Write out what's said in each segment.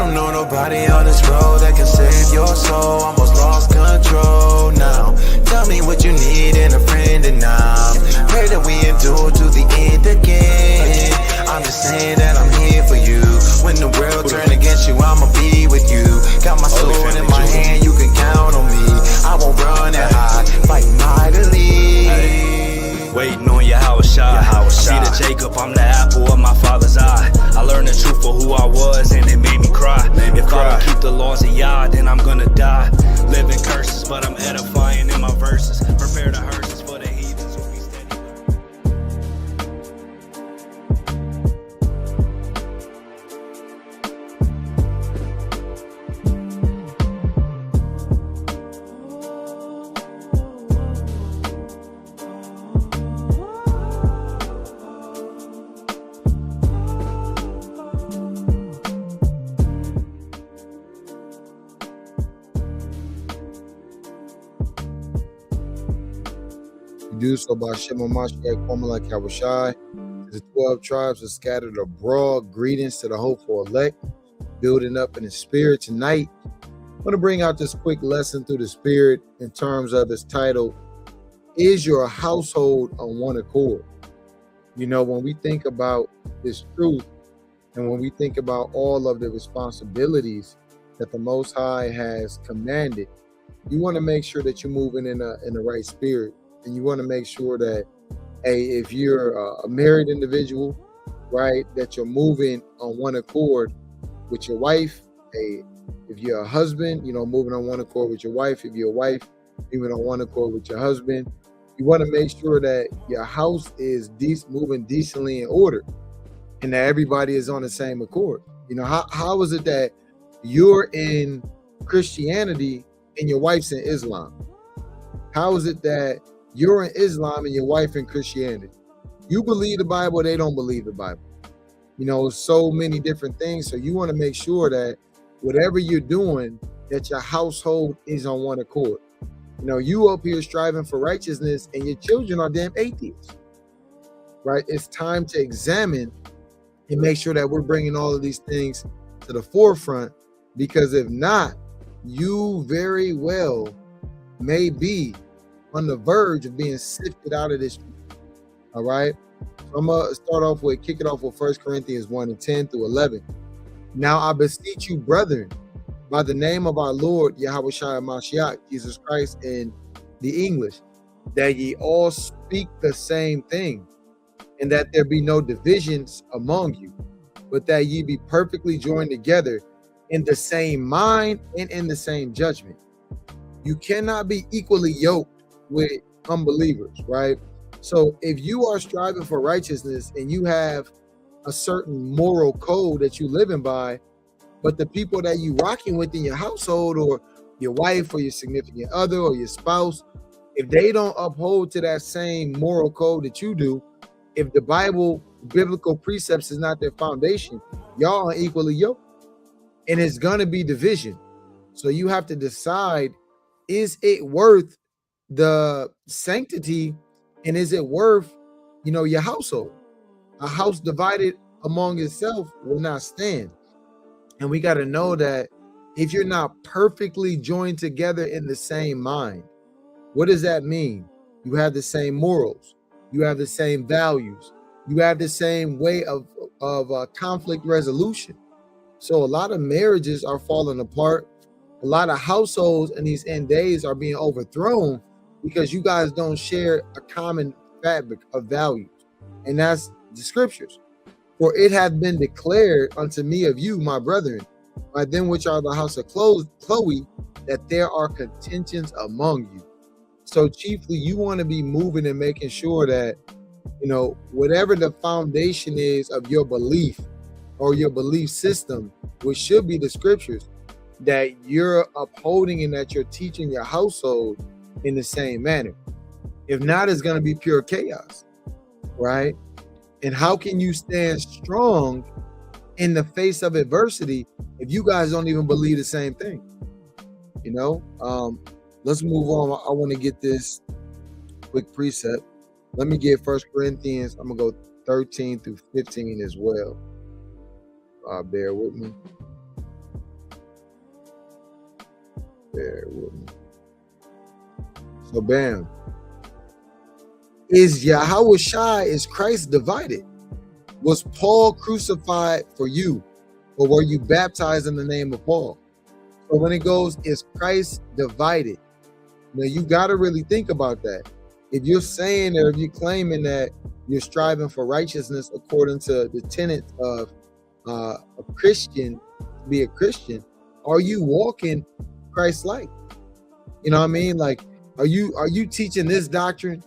don't know nobody on this road that can save your soul. Almost lost control now. Tell me what you need in a friend, and now pray that we endure to the end again. I'm just saying that I'm here for you. When the world turn against you, I'ma be with you. Got my soul in my hand, you can count on me. I won't run and hide, fight mightily. Waiting on O.F.I. See the Jacob, I'm the apple of my father's eye. I learned the truth for who I was, and it made me cry. If I don't keep the laws of Yah, then I'm gonna die. Living curses, but I'm edifying in my verses. Prepare the hearses for the heathens who be steady. Do so by Shema Mashiach, Kwamala Kawashai. The 12 tribes are scattered abroad. Greetings to the hopeful elect, building up in the spirit tonight. I'm going to bring out this quick lesson through the spirit in terms of this title, Is Your Household on One Accord? You know, when we think about this truth and when we think about all of the responsibilities that the Most High has commanded, you want to make sure that you're moving in the right spirit. And you want to make sure that, hey, if you're a married individual, right, that you're moving on one accord with your wife. Hey, if you're a husband, you know, moving on one accord with your wife. If you're a wife, moving on one accord with your husband. You want to make sure that your house is moving decently in order and that everybody is on the same accord. You know, how is it that you're in Christianity and your wife's in Islam? How is it that you're in Islam and your wife in Christianity? You believe the Bible, they don't believe the Bible. You know, so many different things. So you want to make sure that whatever you're doing, that your household is on one accord. You know, you up here striving for righteousness and your children are damn atheists, right? It's time to examine and make sure that we're bringing all of these things to the forefront, because if not, you very well may be on the verge of being sifted out of this. All right. So I'm going to kick it off with 1 Corinthians 1:10-11. Now I beseech you, brethren, by the name of our Lord Yahushua Mashiach, Jesus Christ, in the English, that ye all speak the same thing, and that there be no divisions among you, but that ye be perfectly joined together in the same mind and in the same judgment. You cannot be equally yoked with unbelievers, right? So if you are striving for righteousness and you have a certain moral code that you living by, but the people that you rocking with in your household, or your wife or your significant other or your spouse, if they don't uphold to that same moral code that you do, if the biblical precepts is not their foundation, y'all are equally yoked, and it's gonna be division. So you have to decide, is it worth the sanctity, and is it worth, you know, your household? A house divided among itself will not stand. And we got to know that if you're not perfectly joined together in the same mind, what does that mean? You have the same morals, you have the same values, you have the same way of conflict resolution. So a lot of marriages are falling apart. A lot of households in these end days are being overthrown because you guys don't share a common fabric of values. And that's the scriptures. For it hath been declared unto me of you, my brethren, by them which are the house of Chloe, that there are contentions among you. So chiefly, you want to be moving and making sure that, you know, whatever the foundation is of your belief or your belief system, which should be the scriptures, that you're upholding and that you're teaching your household in the same manner. If not, it's going to be pure chaos, right? And how can you stand strong in the face of adversity if you guys don't even believe the same thing? You know, let's move on. I want to get this quick precept. Let me get 1 Corinthians. I'm going to go 13-15 as well. Bear with me. Bear with me. So bam. Is Yahushua, is Christ divided? Was Paul crucified for you? Or were you baptized in the name of Paul? So when it goes, is Christ divided? Now you got to really think about that. If you're saying or if you're claiming that you're striving for righteousness according to the tenets of a Christian, to be a Christian, are you walking Christ-like? You know what I mean? Like, are you teaching this doctrine,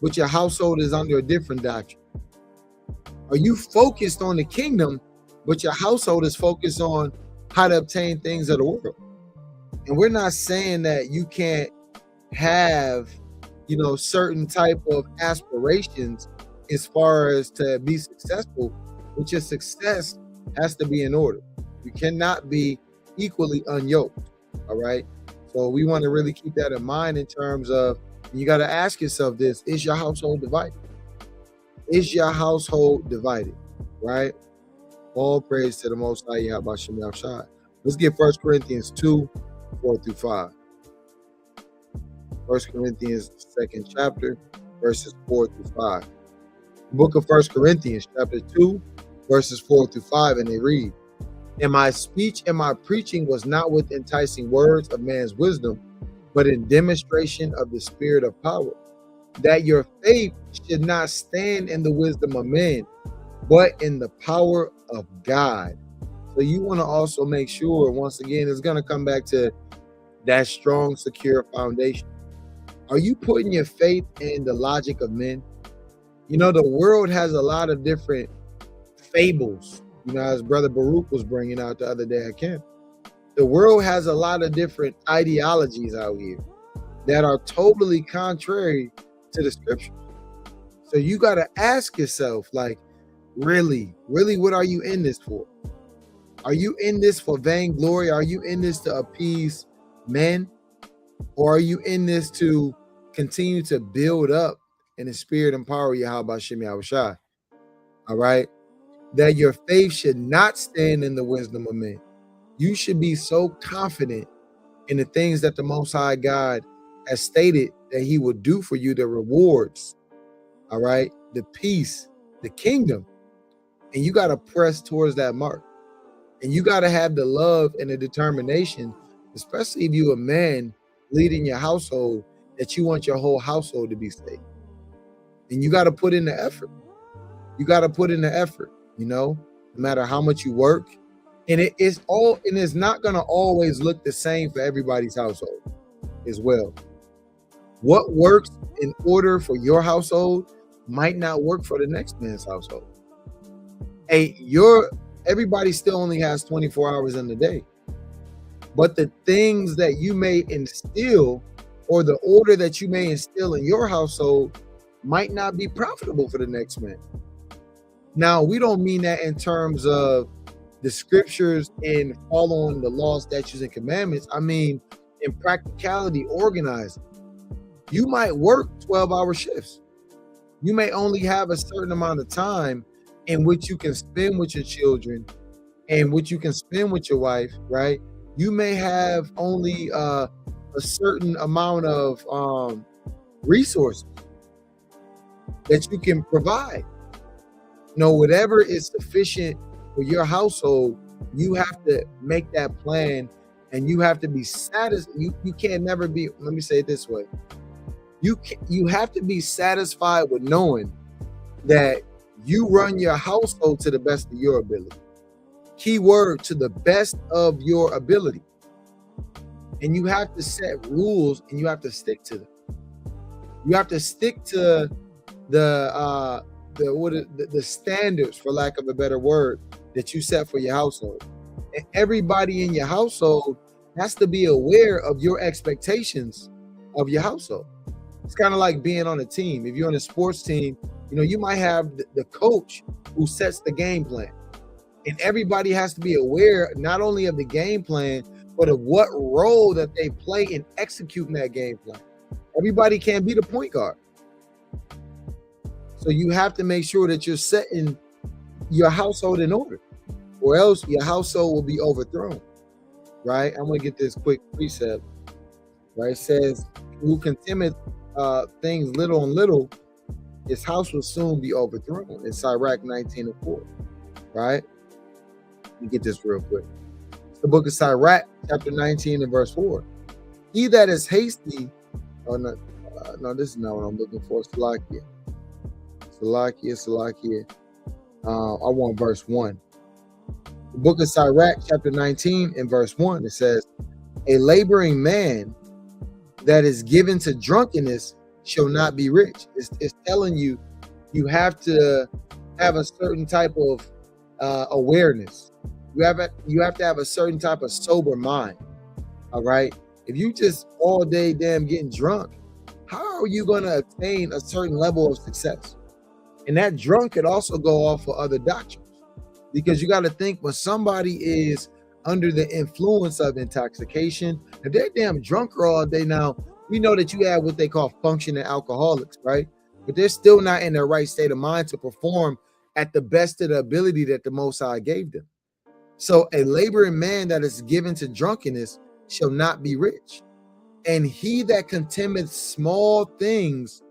but your household is under a different doctrine? Are you focused on the kingdom, but your household is focused on how to obtain things of the world? And we're not saying that you can't have, you know, certain type of aspirations as far as to be successful, but your success has to be in order. You cannot be equally unyoked. All right. So we want to really keep that in mind in terms of, you got to ask yourself this: is your household divided? Is your household divided? Right? All praise to the Most High Yahweh Shem Yahushua. Let's get 1 Corinthians 2, 4 through 5. 1 Corinthians 2nd chapter, verses 4 through 5. The book of 1 Corinthians chapter 2, verses 4 through 5, and they read, "And my speech and my preaching was not with enticing words of man's wisdom, but in demonstration of the Spirit of power, that your faith should not stand in the wisdom of men, but in the power of God." So you want to also make sure, once again, it's going to come back to that strong, secure foundation. Are you putting your faith in the logic of men? You know, the world has a lot of different fables, you know, as Brother Baruch was bringing out the other day at camp. The world has a lot of different ideologies out here that are totally contrary to the scriptures. So you got to ask yourself, like, really, what are you in this for? Are you in this for vainglory? Are you in this to appease men? Or are you in this to continue to build up in the spirit and power of Yahweh Shem Yahushua? All right? That your faith should not stand in the wisdom of men. You should be so confident in the things that the Most High God has stated that he will do for you, the rewards, all right, the peace, the kingdom. And you got to press towards that mark. And you got to have the love and the determination, especially if you're a man leading your household, that you want your whole household to be saved. And you got to put in the effort. You got to put in the effort, you know, no matter how much you work. And it's not going to always look the same for everybody's household as well. What works in order for your household might not work for the next man's household. Hey, everybody still only has 24 hours in the day. But the things that you may instill, or the order that you may instill in your household, might not be profitable for the next man. Now, we don't mean that in terms of the scriptures and following the laws, statutes, and commandments. I mean, in practicality, organizing. You might work 12-hour shifts. You may only have a certain amount of time in which you can spend with your children and which you can spend with your wife, right? You may have only a certain amount of resources that you can provide. You know, whatever is sufficient for your household, you have to make that plan, and you have to be satisfied. You can't never be, let me say it this way. You have to be satisfied with knowing that you run your household to the best of your ability. Key word, to the best of your ability. And you have to set rules, and you have to stick to them. You have to stick to the standards, for lack of a better word, that you set for your household. And everybody in your household has to be aware of your expectations of your household. It's kind of like being on a team. If you're on a sports team, you know, you might have the coach who sets the game plan. And everybody has to be aware not only of the game plan, but of what role that they play in executing that game plan. Everybody can't be the point guard. So you have to make sure that you're setting your household in order, or else your household will be overthrown, right? I'm going to get this quick precept right? It says, who contemneth things little and little, his house will soon be overthrown. In Sirach 19:4, right? Let me get this real quick. It's the book of Sirach, chapter 19 and verse 4. He that is hasty, oh no, no, this is not what I'm looking for. Salakia. I want verse 1. The book of Sirach, chapter 19 and verse 1, it says, a laboring man that is given to drunkenness shall not be rich. It's telling you, you have to have a certain type of awareness. You have to have a certain type of sober mind. All right. If you just all day damn getting drunk, how are you going to attain a certain level of success? And that drunk could also go off for other doctrines, because you got to think, when somebody is under the influence of intoxication, if they're damn drunk all day, now we know that you have what they call functioning alcoholics, right? But they're still not in their right state of mind to perform at the best of the ability that the Most High gave them. So a laboring man that is given to drunkenness shall not be rich. And he that contemneth small things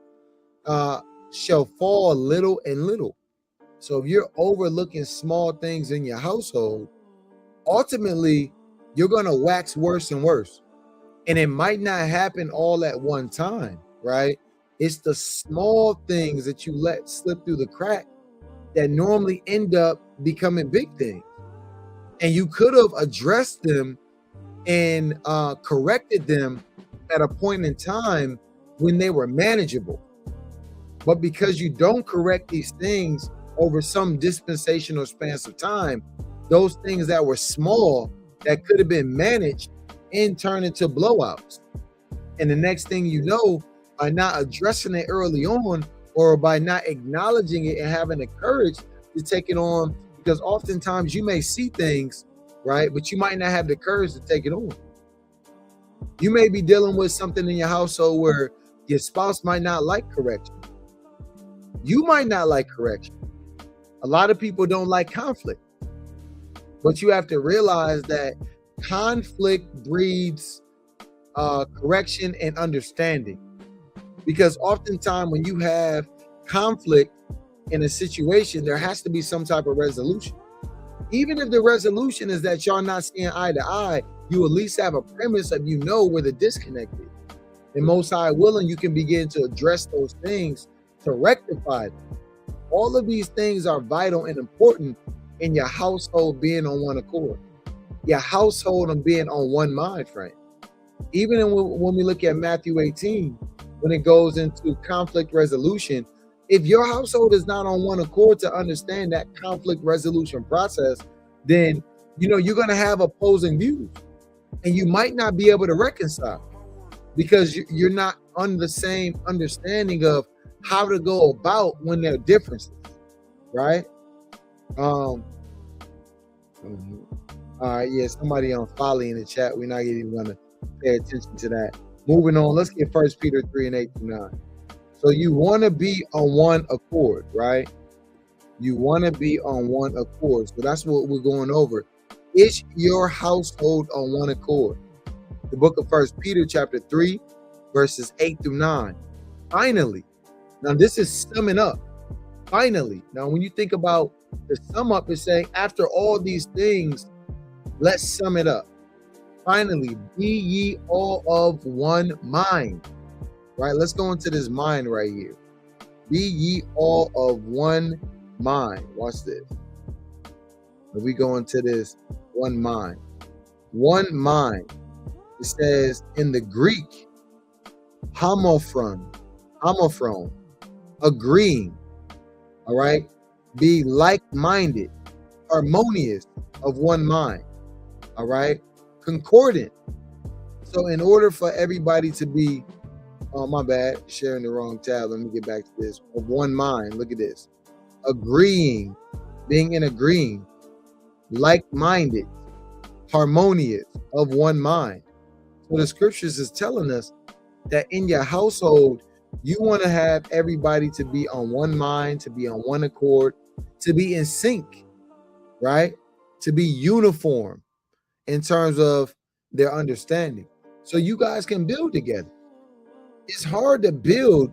shall fall little and little. So if you're overlooking small things in your household, ultimately you're going to wax worse and worse. And it might not happen all at one time, right? It's the small things that you let slip through the crack that normally end up becoming big things. And you could have addressed them and corrected them at a point in time when they were manageable. But because you don't correct these things over some dispensational spans of time, those things that were small that could have been managed and turn into blowouts. And the next thing you know, by not addressing it early on, or by not acknowledging it and having the courage to take it on, because oftentimes you may see things, right, but you might not have the courage to take it on. You may be dealing with something in your household where your spouse might not like correction. You might not like correction. A lot of people don't like conflict. But you have to realize that conflict breeds correction and understanding. Because oftentimes when you have conflict in a situation, there has to be some type of resolution. Even if the resolution is that y'all not seeing eye to eye, you at least have a premise of where the disconnect is. And Most High willing, you can begin to address those things to rectify them. All of these things are vital and important in your household being on one accord. Your household and being on one mind, friend. Even when we look at Matthew 18, when it goes into conflict resolution, if your household is not on one accord to understand that conflict resolution process, then you're going to have opposing views, and you might not be able to reconcile because you're not on the same understanding of how to go about when there are differences, right? All right, yeah, somebody on Folly in the chat. We're not even going to pay attention to that. Moving on, let's get 1 Peter 3 and 8 through 9. So you want to be on one accord, right? You want to be on one accord. So that's what we're going over. Is your household on one accord? The book of 1 Peter chapter 3, verses 8 through 9. Finally, now this is summing up. Finally, now when you think about the sum up, it's saying after all these things, let's sum it up. Finally, be ye all of one mind. Right? Let's go into this mind right here. Be ye all of one mind. Watch this. If we go into this one mind. One mind. It says in the Greek, homophron, agreeing. All right? Be like-minded, harmonious, of one mind. All right? Concordant. So in order for everybody to be, oh my bad, sharing the wrong tab. Let me get back to this. Of one mind. Look at this. Agreeing, being in agreeing, like-minded, harmonious, of one mind. So the scriptures is telling us that in your household, you want to have everybody to be on one mind, to be on one accord, to be in sync, right? To be uniform in terms of their understanding. so you guys can build together. It's hard to build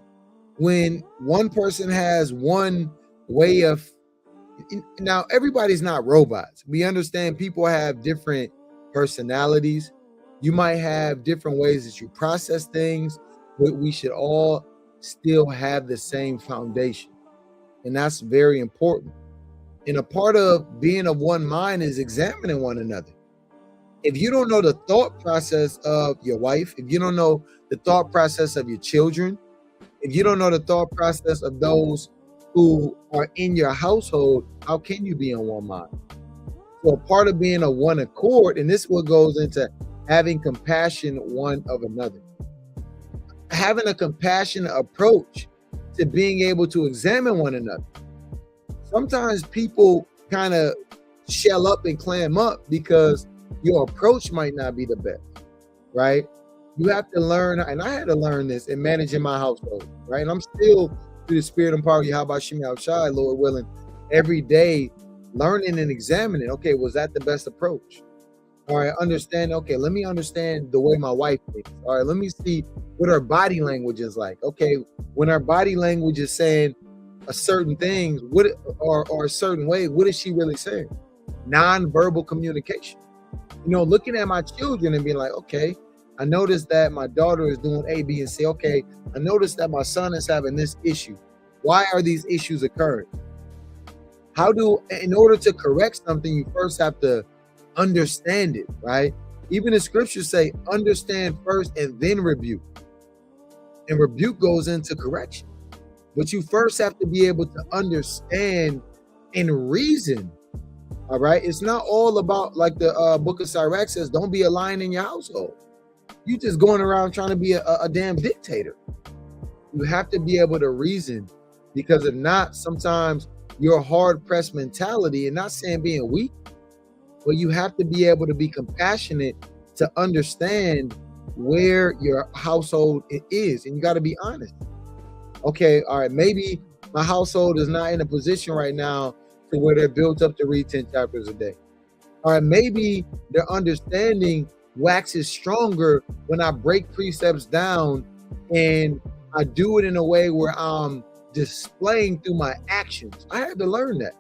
when one person has one way of. Now, everybody's not robots. We understand people have different personalities. You might have different ways that you process things, but we should all still have the same foundation. And that's very important. And a part of being of one mind is examining one another. If you don't know the thought process of your wife, if you don't know the thought process of your children, if you don't know the thought process of those who are in your household, how can you be on one mind? So a part of being a one accord, and this is what goes into having compassion one of another. Having a compassionate approach to being able to examine one another. Sometimes people kind of shell up and clam up because your approach might not be the best, right? You have to learn, and I had to learn this in managing my household, right? And I'm still, through the spirit and power of Yahweh Shemi Al-Shai, Lord willing, every day learning and examining, okay, was that the best approach? All right, understand, okay, let me understand the way my wife thinks. All right, let me see what her body language is like. Okay, when her body language is saying a certain thing, or a certain way, what is she really saying? Non-verbal communication. You know, looking at my children and being like, okay, I noticed that my daughter is doing A, B, and C. Okay, I noticed that my son is having this issue. Why are these issues occurring? In order to correct something, you first have to understand it, right? Even the scriptures say, understand first and then rebuke. And rebuke goes into correction. But you first have to be able to understand and reason. All right. It's not all about, like the book of Sirach says, don't be a lion in your household. You just going around trying to be a damn dictator. You have to be able to reason, because if not, sometimes your hard-pressed mentality, and not saying being weak, but you have to be able to be compassionate to understand where your household is, and you got to be honest. Okay, all right, maybe my household is not in a position right now to where they're built up to read 10 chapters a day. All right, maybe their understanding waxes stronger when I break precepts down and I do it in a way where I'm displaying through my actions. I had to learn that.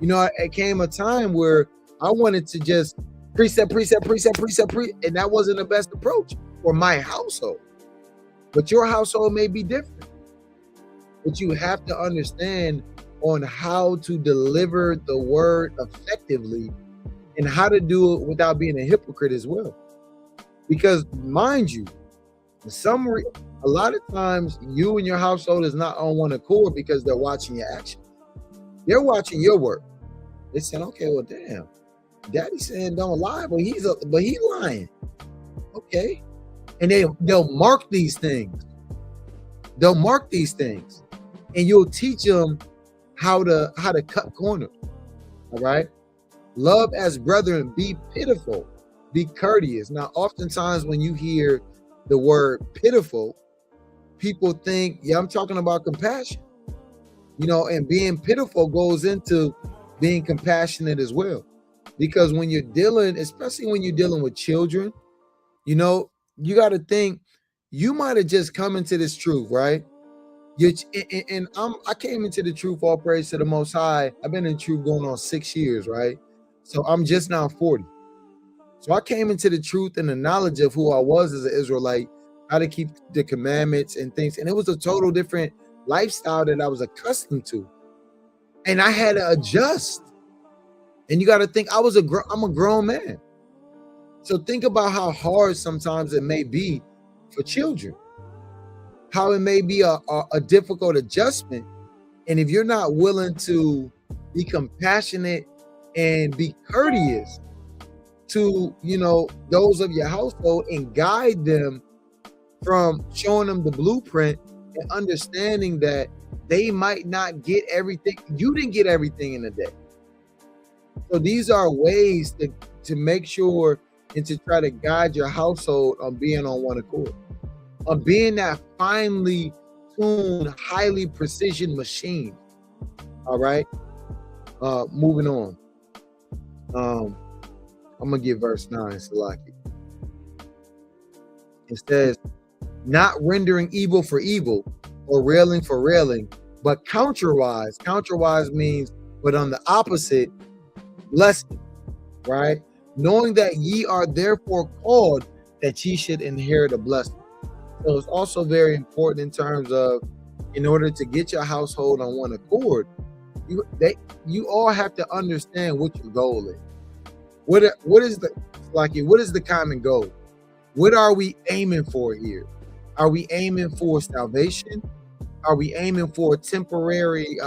You know, it came a time where I wanted to just precept, and that wasn't the best approach for my household. But your household may be different. But you have to understand on how to deliver the word effectively and how to do it without being a hypocrite as well. Because mind you, a lot of times you and your household is not on one accord because they're watching your actions. They're watching your work. They're saying, okay, well, damn, Daddy's saying don't lie, but he's lying. Okay. And they'll mark these things. They'll mark these things. And you'll teach them how to cut corners. All right. Love as brethren, be pitiful, be courteous. Now, oftentimes when you hear the word pitiful, people think, yeah, I'm talking about compassion. You know, and being pitiful goes into being compassionate as well. Because when you're dealing, especially when you're dealing with children, you know, you got to think, you might have just come into this truth, right? I came into the truth, all praise to the Most High. I've been in truth going on 6 years, right? So I'm just now 40. So I came into the truth and the knowledge of who I was as an Israelite, how to keep the commandments and things. And it was a total different lifestyle that I was accustomed to. And I had to adjust. And you got to think, I'm a grown man. So think about how hard sometimes it may be for children, how it may be a difficult adjustment. And if you're not willing to be compassionate and be courteous to, you know, those of your household and guide them from showing them the blueprint and understanding that they might not get everything. You didn't get everything in a day. So these are ways to make sure and to try to guide your household on being on one accord, on being that finely tuned, highly precision machine. All right. Moving on. I'm gonna get verse 9, Salaki. It says, not rendering evil for evil or railing for railing, but counterwise. Counterwise means, but on the opposite, blessing, right? Knowing that ye are therefore called that ye should inherit a blessing. So it's also very important in terms of, in order to get your household on one accord, you all have to understand what your goal is. What is the common goal? What are we aiming for here? Are we aiming for salvation? Are we aiming for temporary,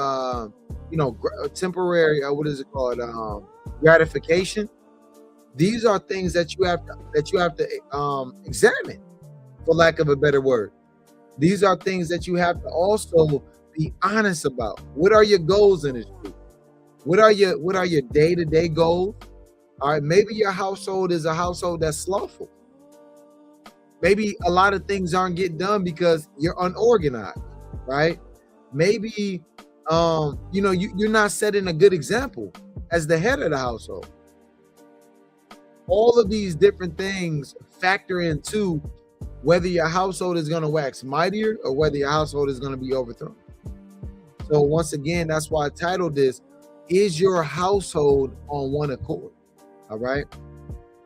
temporary, what is it called, gratification? These are things that you have to examine, for lack of a better word. These are things that you have to also be honest about. What are your goals in this group? What are your day-to-day goals? All right, maybe your household is a household that's slothful. Maybe a lot of things aren't getting done because you're unorganized, right? Maybe you're not setting a good example as the head of the household. All of these different things factor into whether your household is going to wax mightier or whether your household is going to be overthrown. So once again, that's why I titled this, Is Your Household on One Accord? All right,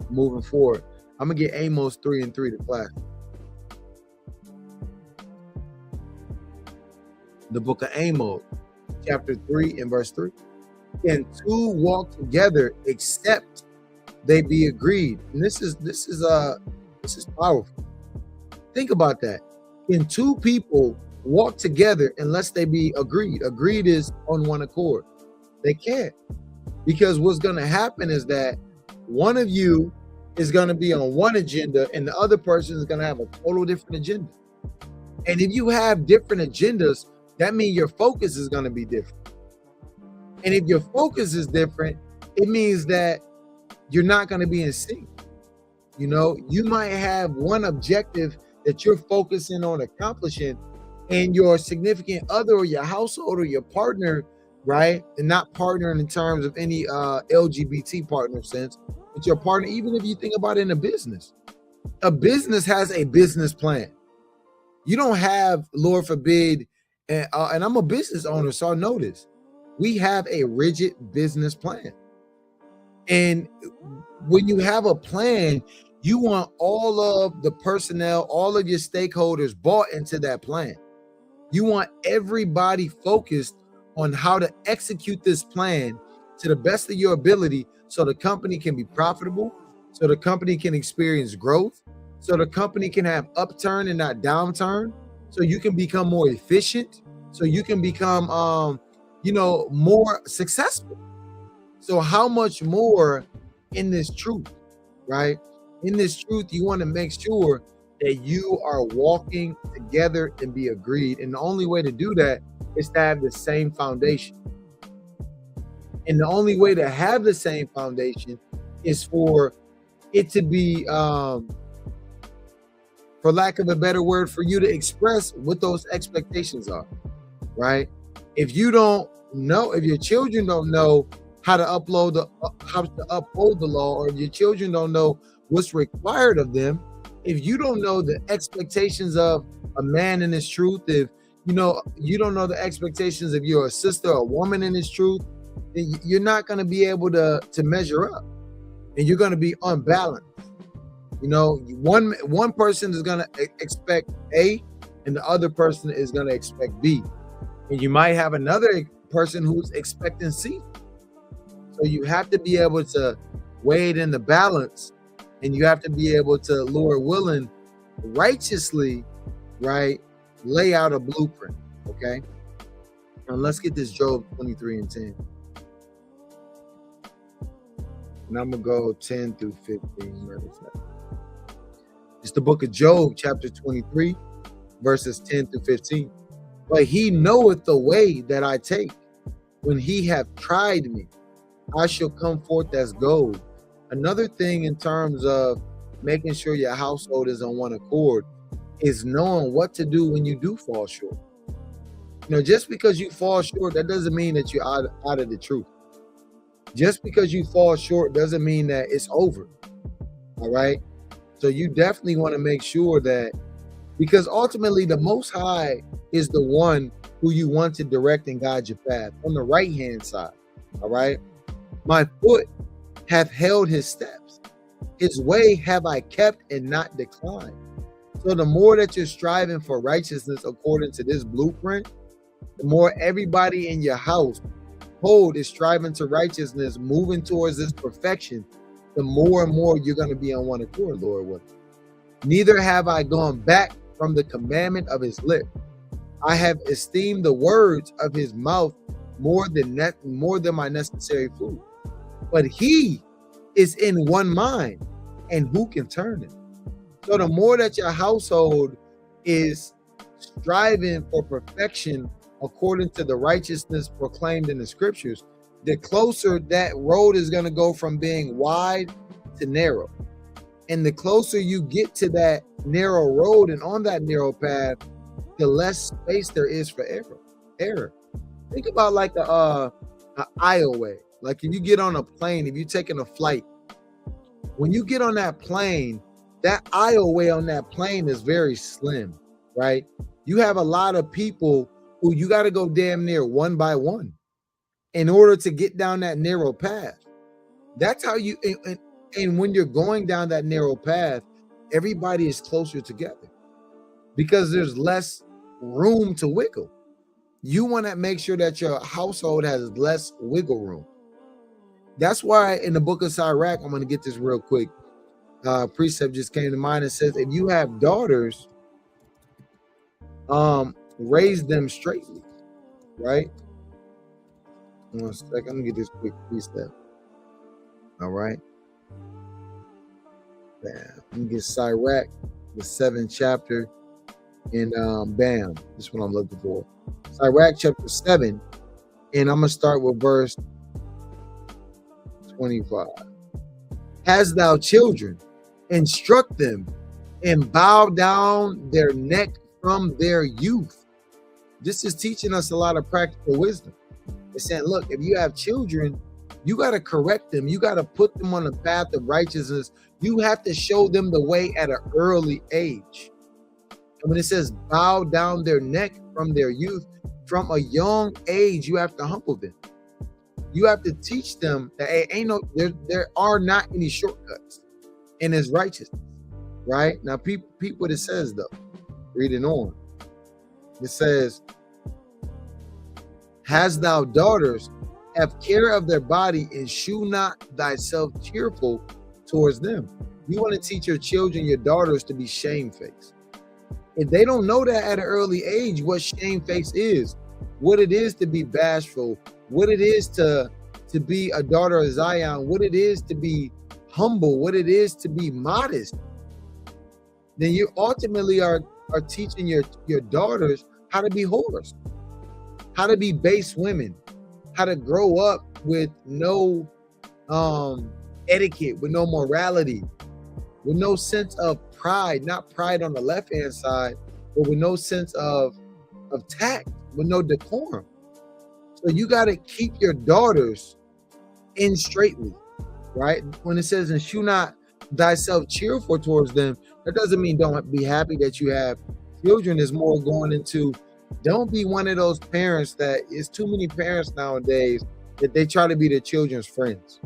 moving forward, I'm going to get Amos 3:3 to class. The book of Amos, chapter 3 and verse 3. Can two walk together except they be agreed? And this is powerful. Think about that. Can two people walk together unless they be agreed? Agreed is on one accord. They can't. Because what's going to happen is that one of you is going to be on one agenda and the other person is going to have a total different agenda. And if you have different agendas, that means your focus is going to be different. And if your focus is different, it means that you're not going to be in sync. You might have one objective that you're focusing on accomplishing, and your significant other or your household or your partner, right? And not partnering in terms of any LGBT partner sense, but your partner, even if you think about it in a business has a business plan. You don't have, Lord forbid, and I'm a business owner, so I know this. We have a rigid business plan. And when you have a plan, you want all of the personnel, all of your stakeholders bought into that plan. You want everybody focused on how to execute this plan to the best of your ability so the company can be profitable, so the company can experience growth, so the company can have upturn and not downturn, so you can become more efficient, so you can become more successful. So how much more in this truth, right? In this truth, you want to make sure that you are walking together and be agreed. And the only way to do that is to have the same foundation. And the only way to have the same foundation is for it to be, for lack of a better word, for you to express what those expectations are, right? If you don't know, if your children don't know how to uphold the law, or if your children don't know what's required of them, if you don't know the expectations of a man in his truth, if you don't know the expectations of your sister or woman in his truth, then you're not going to be able to measure up, and you're going to be unbalanced. One person is going to expect A, and the other person is going to expect B, and you might have another person who's expecting C. So you have to be able to weigh it in the balance, and you have to be able to, Lord willing, righteously, right, lay out a blueprint. Okay. Now let's get this Job 23:10. And I'm gonna go 10 through 15. Where is that? It's the book of Job, chapter 23, verses 10 through 15. But he knoweth the way that I take. When he hath tried me, I shall come forth as gold. Another thing in terms of making sure your household is on one accord is knowing what to do when you do fall short. Just because you fall short, that doesn't mean that you're out of the truth. Just because you fall short doesn't mean that it's over. All right. So you definitely want to make sure that, because ultimately the Most High is the one who you want to direct and guide your path on the right hand side. All right. My foot hath held his steps. His way have I kept and not declined. So the more that you're striving for righteousness according to this blueprint, the more everybody in your household is striving to righteousness, moving towards this perfection, the more and more you're going to be on one accord, Lord willing. Neither have I gone back from the commandment of his lip. I have esteemed the words of his mouth more than my necessary food. But he is in one mind, and who can turn it? So the more that your household is striving for perfection according to the righteousness proclaimed in the scriptures, the closer that road is going to go from being wide to narrow. And the closer you get to that narrow road and on that narrow path, the less space there is for error. Think about like the aisleway. Like if you get on a plane, if you're taking a flight, when you get on that plane, that aisleway on that plane is very slim, right? You have a lot of people who you got to go damn near one by one in order to get down that narrow path. That's how you, and when you're going down that narrow path, everybody is closer together because there's less room to wiggle. You want to make sure that your household has less wiggle room. That's why in the book of Sirach, I'm going to get this real quick. Precept just came to mind and says, if you have daughters, raise them straightly, right? 1 second, let me get this quick precept. All right. Let me get Sirach, the 7th chapter, and bam, this is what I'm looking for. Sirach chapter 7, and I'm gonna start with verse 25. Hast thou children, instruct them, and bow down their neck from their youth. This is teaching us a lot of practical wisdom. It's saying, look, if you have children, you got to correct them. You got to put them on the path of righteousness. You have to show them the way at an early age. And when it says bow down their neck from their youth, from a young age, you have to humble them. You have to teach them that there are not any shortcuts in his righteousness, right? Now, peep what it says though. Reading on, it says, "Hast thou daughters, have care of their body, and shew not thyself cheerful towards them." You want to teach your children, your daughters, to be shamefaced. If they don't know that at an early age, what shamefaced is, what it is to be bashful, what it is to be a daughter of Zion, what it is to be humble, what it is to be modest, then you ultimately are teaching your daughters how to be whores, how to be base women, how to grow up with no etiquette, with no morality, with no sense of pride, not pride on the left-hand side, but with no sense of tact, with no decorum. So you got to keep your daughters in straightly, right? When it says, "and shew not thyself cheerful towards them," that doesn't mean don't be happy that you have children. Is more going into, don't be one of those parents that is too many parents nowadays that they try to be their children's friends.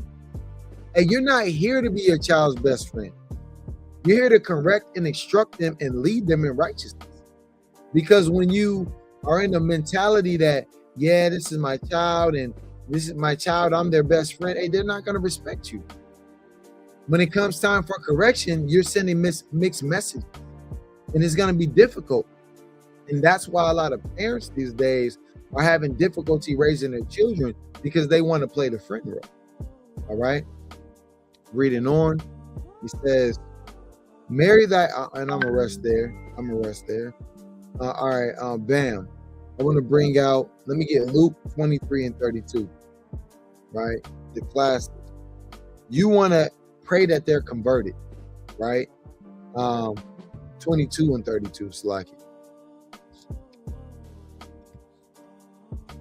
And you're not here to be your child's best friend. You're here to correct and instruct them and lead them in righteousness. Because when you are in the mentality that, yeah, this is my child and this is my child, I'm their best friend, hey, they're not going to respect you. When it comes time for correction, you're sending mixed messages, and it's going to be difficult. And that's why a lot of parents these days are having difficulty raising their children, because they want to play the friend role. All right. Reading on, he says, "Marry thy," and I'm gonna rest there. All right. Bam. I want to bring out, let me get Luke 23 and 32, right? The classic. You want to pray that they're converted, right? 22 and 32, Slaki.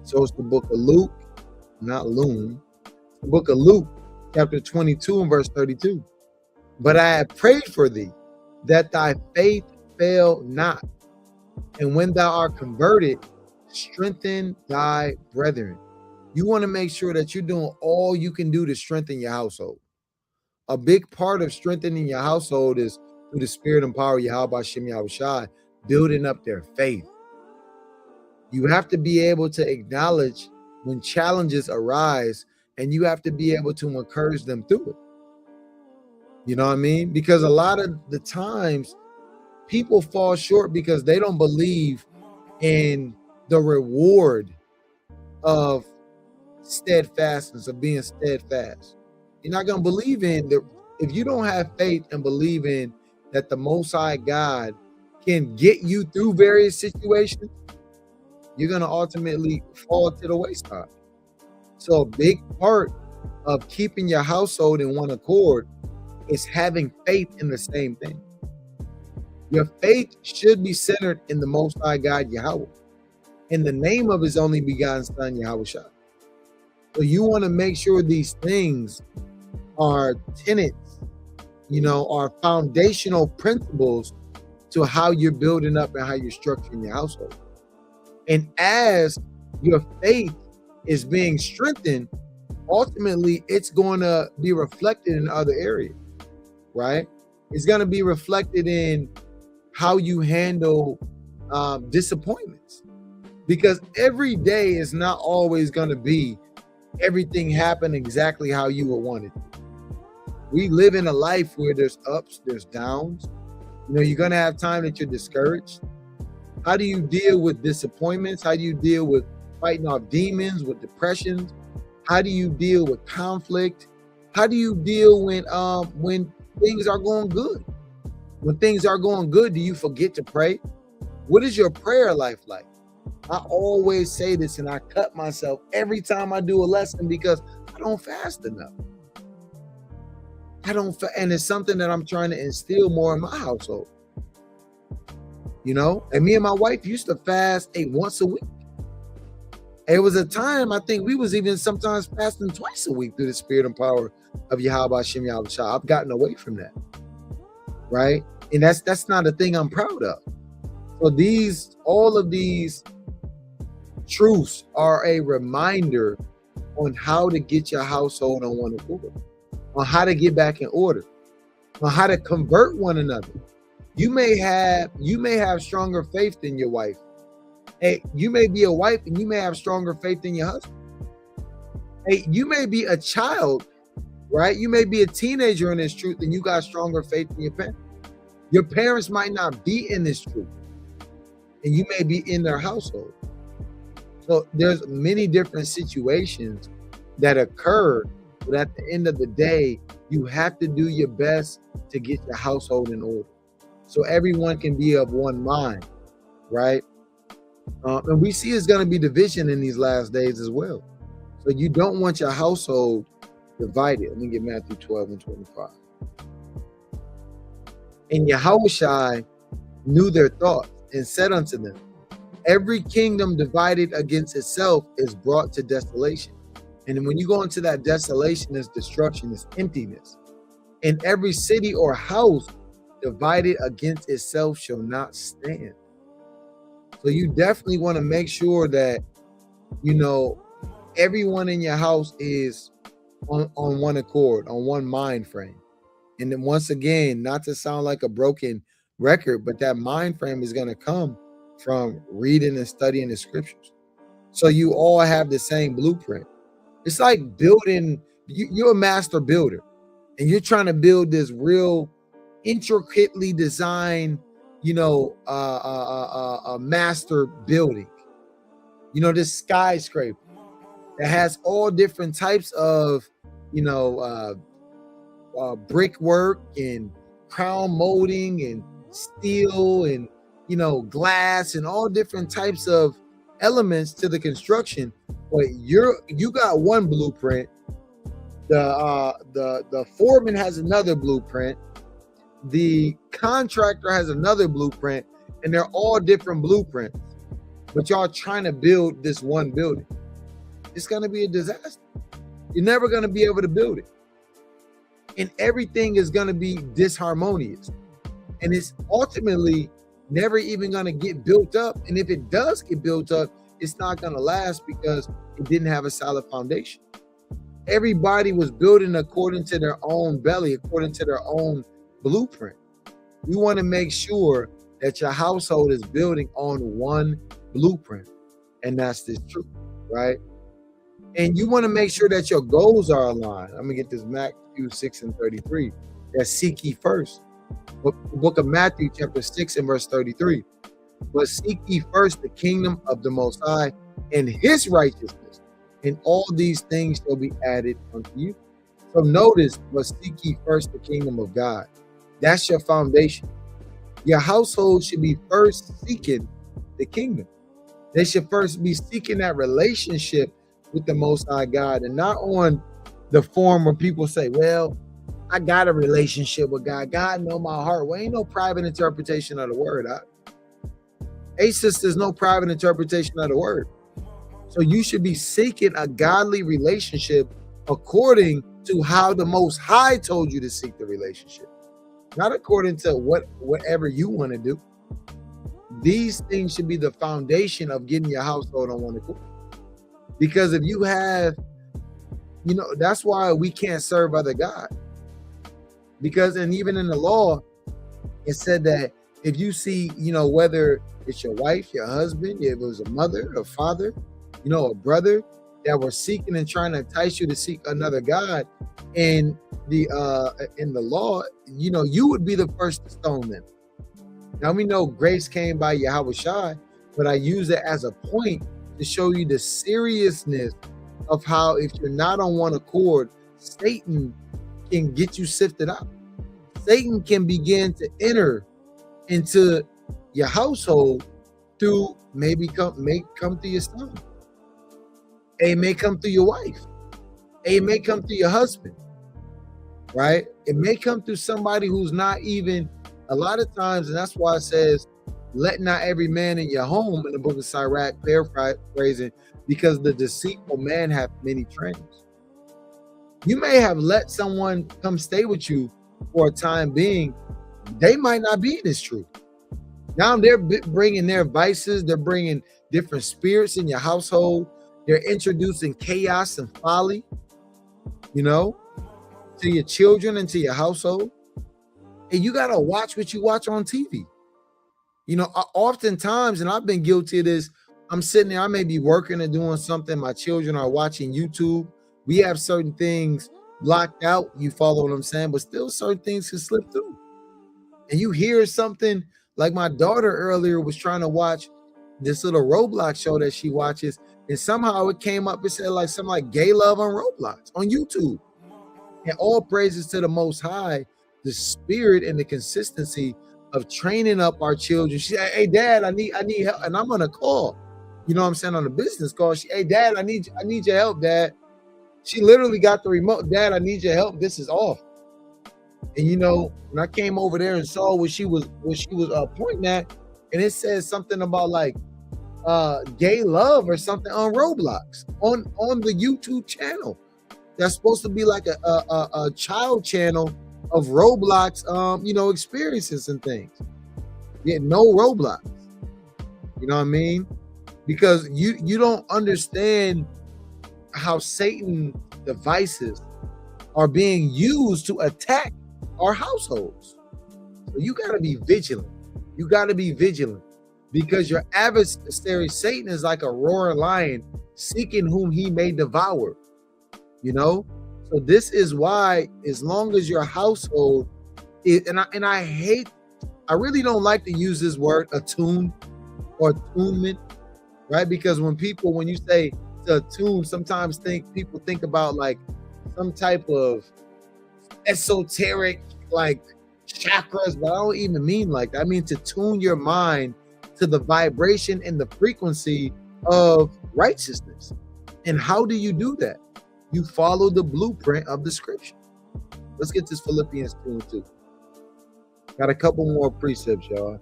So it's the book of Luke, not Loon. The book of Luke, chapter 22 and verse 32. "But I have prayed for thee, that thy faith fail not. And when thou art converted, strengthen thy brethren. You want to make sure that you're doing all you can do to strengthen your household. A big part of strengthening your household is through the spirit and power of Yahweh Shem Yahushai, building up their faith. You have to be able to acknowledge when challenges arise, and you have to be able to encourage them through it. You know what I mean? Because a lot of the times people fall short because they don't believe in the reward of steadfastness, of being steadfast. You're not going to believe in the, if you don't have faith and believe in that the Most High God can get you through various situations, you're going to ultimately fall to the wayside. So a big part of keeping your household in one accord is having faith in the same thing. Your faith should be centered in the Most High God, Yahweh, in the name of his only begotten Son, Yahweh Shai. So you want to make sure these things are tenets, are foundational principles to how you're building up and how you're structuring your household. And as your faith is being strengthened, ultimately it's going to be reflected in other areas, right? It's going to be reflected in how you handle disappointments, because every day is not always going to be everything happen exactly how you would want it. We live in a life where there's ups, there's downs. You're going to have time that you're discouraged. How do you deal with disappointments? How do you deal with fighting off demons, with depressions? How do you deal with conflict? How do you deal when things are going good? When things are going good, do you forget to pray? What is your prayer life like? I always say this, and I cut myself every time I do a lesson because I don't fast enough. And it's something that I'm trying to instill more in my household. And me and my wife used to fast once a week. It was a time, I think we was even sometimes fasting twice a week through the spirit and power of Yahweh Shem Yahushua. I've gotten away from that, right? And that's not a thing I'm proud of. So all of these truths are a reminder on how to get your household on one accord, on how to get back in order, on how to convert one another. You may have stronger faith than your wife. Hey, you may be a wife and you may have stronger faith than your husband. Hey, you may be a child, right? You may be a teenager in this truth and you got stronger faith than your parents. Your parents might not be in this truth and you may be in their household. So there's many different situations that occur, but at the end of the day, you have to do your best to get your household in order, so everyone can be of one mind, right? And we see it's going to be division in these last days as well. So you don't want your household divided. Let me get Matthew 12 and 25. And Yahushua knew their thoughts and said unto them, every kingdom divided against itself is brought to desolation. And when you go into that desolation, is destruction, is emptiness. And every city or house divided against itself shall not stand. So you definitely want to make sure that, everyone in your house is on one accord, on one mind frame. And then once again, not to sound like a broken record, but that mind frame is going to come from reading and studying the scriptures. So you all have the same blueprint. It's like building, you're a master builder and you're trying to build this real intricately designed, a master building, this skyscraper that has all different types of, brickwork and crown molding and steel and, glass and all different types of elements to the construction. But you got one blueprint. The foreman has another blueprint. The contractor has another blueprint, and they're all different blueprints. But y'all trying to build this one building. It's going to be a disaster. You're never going to be able to build it. And everything is going to be disharmonious. And it's ultimately never even going to get built up. And if it does get built up, it's not going to last because it didn't have a solid foundation. Everybody was building according to their own belly, according to their own blueprint. You want to make sure that your household is building on one blueprint, and that's the truth, right? And you want to make sure that your goals are aligned. I'm gonna get this Matthew 6:33. That seek ye first. Book of Matthew, chapter 6 and verse 33. But seek ye first the kingdom of the Most High and his righteousness, and all these things shall be added unto you. So notice, but seek ye first the kingdom of God. That's your foundation. Your household should be first seeking the kingdom. They should first be seeking that relationship with the Most High God, and not on the form where people say, well, I got a relationship with God. God know my heart. Well, ain't no private interpretation of the word. Hey, sisters, no private interpretation of the word. So you should be seeking a godly relationship according to how the Most High told you to seek the relationship, not according to whatever you want to do. These things should be the foundation of getting your household on one accord. Because if you have, that's why we can't serve other God. Because, and even in the law, it said that if you see, whether it's your wife, your husband, if it was a mother, a father, a brother that were seeking and trying to entice you to seek another God, in the law, you would be the first to stone them. Now we know grace came by Yahweh, but I use it as a point to show you the seriousness of how, if you're not on one accord, Satan can get you sifted out. Satan can begin to enter into your household through may come through your son. It may come through your wife. It may come through your husband, right? It may come through somebody who's not even, a lot of times, and that's why it says, let not every man in your home, in the book of Sirach, paraphrasing, because the deceitful man hath many trains. You may have let someone come stay with you for a time being. They might not be in this truth. Now they're bringing their vices. They're bringing different spirits in your household. They're introducing chaos and folly, to your children and to your household. And you got to watch what you watch on TV. Oftentimes, and I've been guilty of this, I'm sitting there, I may be working and doing something. My children are watching YouTube. We have certain things blocked out. You follow what I'm saying? But still certain things can slip through. And you hear something, like my daughter earlier was trying to watch this little Roblox show that she watches. And somehow it came up, it said like something like gay love on Roblox on YouTube. And all praises to the Most High, the spirit and the consistency of training up our children. She said, hey, Dad, I need help. And I'm on a call, on a business call. Hey, Dad, I need your help, Dad. She literally got the remote. Dad, I need your help. This is off. And when I came over there and saw what she was pointing at, and it says something about like gay love or something on Roblox on the YouTube channel. That's supposed to be like a child channel of Roblox, experiences and things. Yeah, no Roblox. You know what I mean? Because you don't understand how Satan devices are being used to attack our households. So you got to be vigilant. You got to be vigilant, because your adversary Satan is like a roaring lion seeking whom he may devour. So this is why, as long as your household is, and I really don't like to use this word attune or attunement, right? Because when you say to attune, sometimes people think about like some type of esoteric like chakras, but I don't even mean like that. I mean to tune your mind to the vibration and the frequency of righteousness. And how do you do that? You follow the blueprint of the scripture. Let's get this Philippians 2:2. Got a couple more precepts, y'all.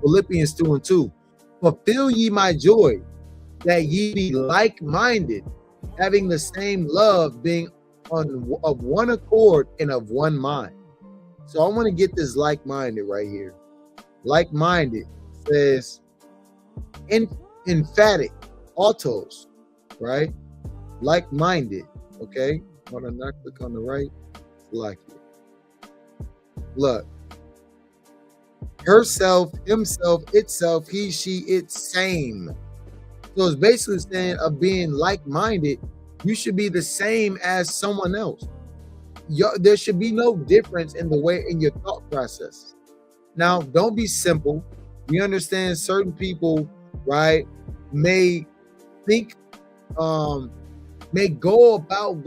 Philippians 2:2. Fulfill ye my joy, that ye be like-minded, having the same love, being of one accord and of one mind. So I want to get this like-minded right here. Like-minded says emphatic, autos, right? Like-minded, okay? Hold on, not click on the right. Like it. Look. Herself, himself, itself, he, she, it's same. So it's basically saying of being like-minded, you should be the same as someone else. There should be no difference in the way in your thought process. Now, don't be simple. We understand certain people, right, may think, may go about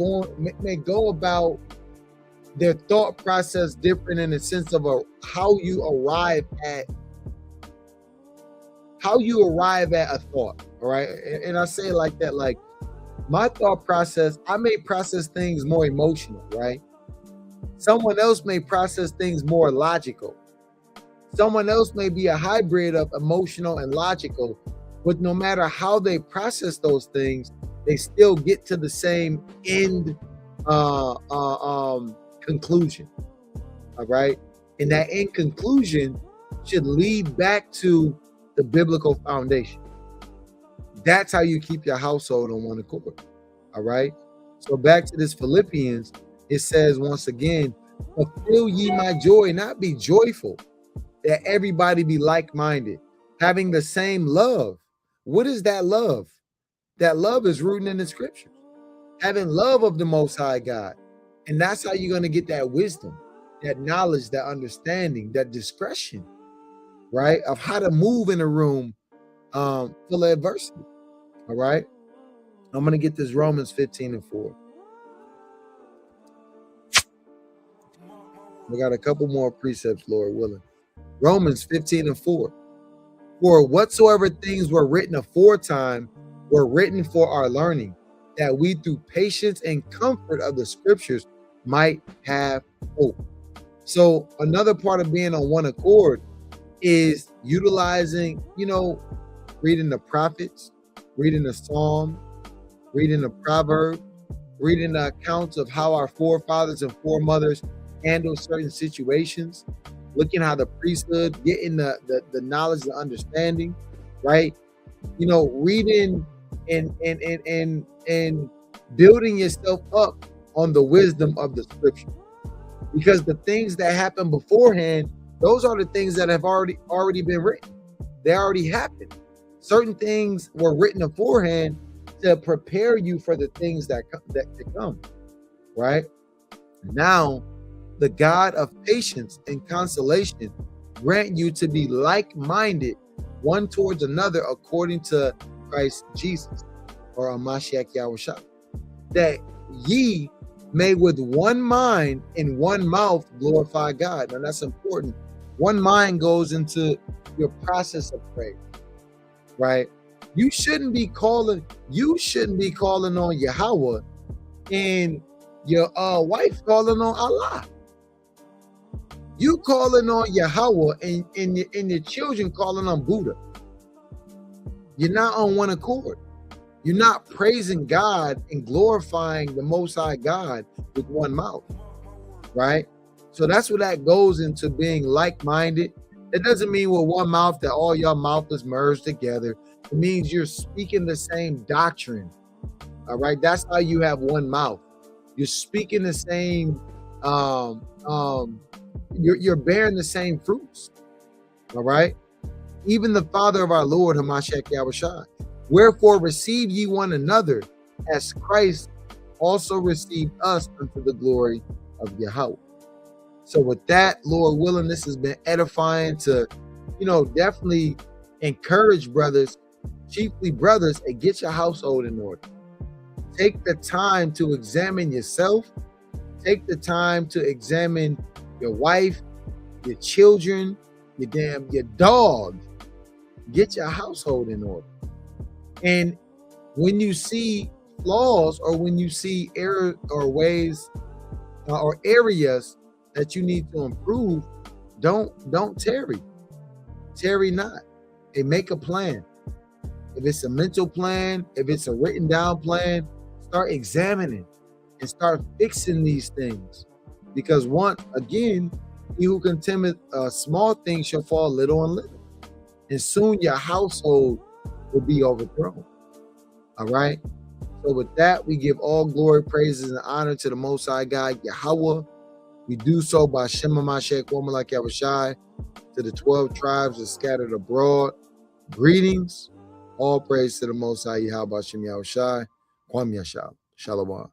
their thought process different in the sense of how you arrive at a thought. All right, and I say it like that, like my thought process, I may process things more emotional, right? Someone else may process things more logical. Someone else may be a hybrid of emotional and logical, but no matter how they process those things, they still get to the same end conclusion. All right. And that end conclusion should lead back to the biblical foundation. That's how you keep your household on one accord. All right. So back to this Philippians, it says once again, fulfill ye my joy, not be joyful, that everybody be like-minded, having the same love. What is that love? That love is rooted in the scriptures, having love of the Most High God. And that's how you're going to get that wisdom, that knowledge, that understanding, that discretion, right, of how to move in a room full of adversity. All right. I'm going to get this Romans 15:4. We got a couple more precepts, Lord willing. Romans 15:4. For whatsoever things were written aforetime were written for our learning, that we through patience and comfort of the scriptures might have hope. So another part of being on one accord is utilizing, reading the prophets, reading the Psalm, reading the proverb, reading the accounts of how our forefathers and foremothers handle certain situations, looking how the priesthood, getting the knowledge, the understanding, right? Reading and building yourself up on the wisdom of the scripture. Because the things that happen beforehand, those are the things that have already been written. They already happened. Certain things were written beforehand to prepare you for the things that come, right? Now, the God of patience and consolation grant you to be like-minded one towards another according to Christ Jesus, or Mashiach Yahushua, that ye may with one mind and one mouth glorify God. Now that's important. One mind goes into your process of prayer, right? You shouldn't be calling on Yahweh and your wife calling on Allah. You calling on Yahweh and your children calling on Buddha. You're not on one accord. You're not praising God and glorifying the Most High God with one mouth, right? So that's what that goes into, being like-minded. It doesn't mean with one mouth that all your mouth is merged together. It means you're speaking the same doctrine, all right? That's how you have one mouth. You're speaking the same, you're bearing the same fruits, all right? Even the Father of our Lord, Hamashiach Yahushua. Wherefore receive ye one another, as Christ also received us unto the glory of Yahweh. So with that, Lord willing, this has been edifying to, definitely encourage brothers, chiefly brothers, and get your household in order. Take the time to examine yourself. Take the time to examine your wife, your children, your dog. Get your household in order. And when you see flaws, or when you see error or ways or areas that you need to improve, don't tarry not, and make a plan. If it's a mental plan, if it's a written down plan, start examining and start fixing these things. Because once again, He who contemneth small things shall fall little and little. And soon your household will be overthrown. All right. So with that, we give all glory, praises, and honor to the Most High God, Yahweh. We do so by Shema Mashiach Womalak Yahushai, to the 12 tribes that scattered abroad. Greetings. All praise to the Most High Yahweh Shem Yahushai. Kwam Yashab. Shalom.